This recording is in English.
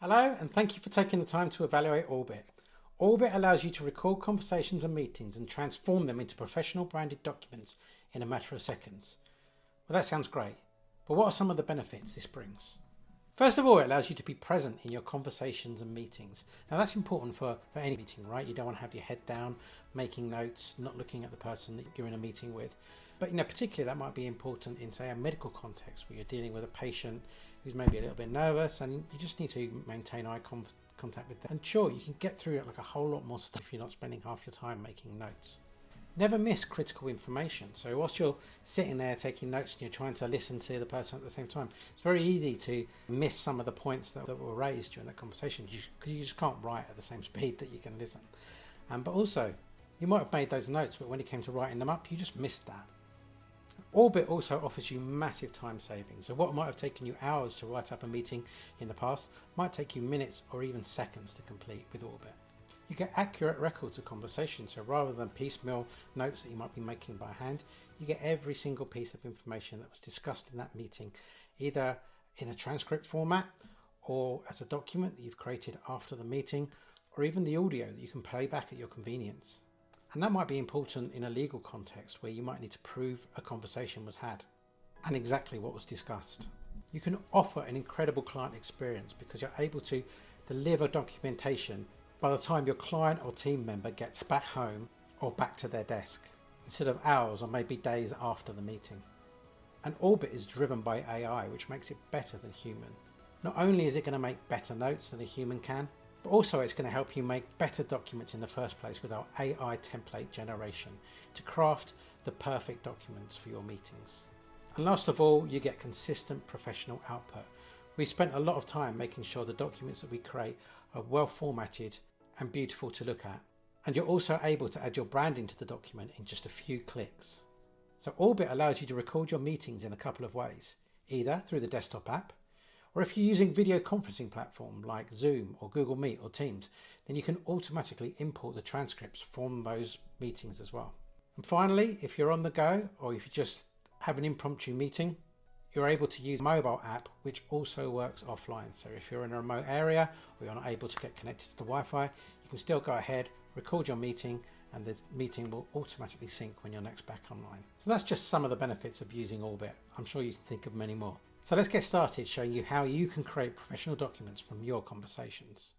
Hello, and thank you for taking the time to evaluate Orbit. Orbit allows you to record conversations and meetings and transform them into professional branded documents in a matter of seconds. Well, that sounds great, but what are some of the benefits this brings? First of all, it allows you to be present in your conversations and meetings. Now that's important for any meeting, right? You don't want to have your head down, making notes, not looking at the person that you're in a meeting with. But particularly that might be important in, say, a medical context where you're dealing with a patient who's maybe a little bit nervous and you just need to maintain eye contact with them. And sure, you can get through it like a whole lot more stuff if you're not spending half your time making notes. Never miss critical information. So whilst you're sitting there taking notes and you're trying to listen to the person at the same time, it's very easy to miss some of the points that were raised during that conversation because you just can't write at the same speed that you can listen. But also, you might have made those notes, but when it came to writing them up, you just missed that. Orbit also offers you massive time savings. So what might have taken you hours to write up a meeting in the past might take you minutes or even seconds to complete with Orbit. You get accurate records of conversations, so rather than piecemeal notes that you might be making by hand, you get every single piece of information that was discussed in that meeting, either in a transcript format or as a document that you've created after the meeting, or even the audio that you can play back at your convenience. And that might be important in a legal context where you might need to prove a conversation was had and exactly what was discussed. You can offer an incredible client experience because you're able to deliver documentation by the time your client or team member gets back home or back to their desk, instead of hours or maybe days after the meeting. And Orbit is driven by AI, which makes it better than human. Not only is it going to make better notes than a human can, but also it's going to help you make better documents in the first place with our AI template generation to craft the perfect documents for your meetings. And last of all, you get consistent professional output. We spent a lot of time making sure the documents that we create are well formatted and beautiful to look at. And you're also able to add your branding to the document in just a few clicks. So Orbit allows you to record your meetings in a couple of ways, either through the desktop app, or if you're using video conferencing platform like Zoom or Google Meet or Teams, then you can automatically import the transcripts from those meetings as well. And finally, if you're on the go or if you just have an impromptu meeting, you're able to use a mobile app which also works offline. So if you're in a remote area or you're not able to get connected to the Wi-Fi, you can still go ahead, record your meeting, and the meeting will automatically sync when you're next back online. So that's just some of the benefits of using Orbit. I'm sure you can think of many more. So let's get started showing you how you can create professional documents from your conversations.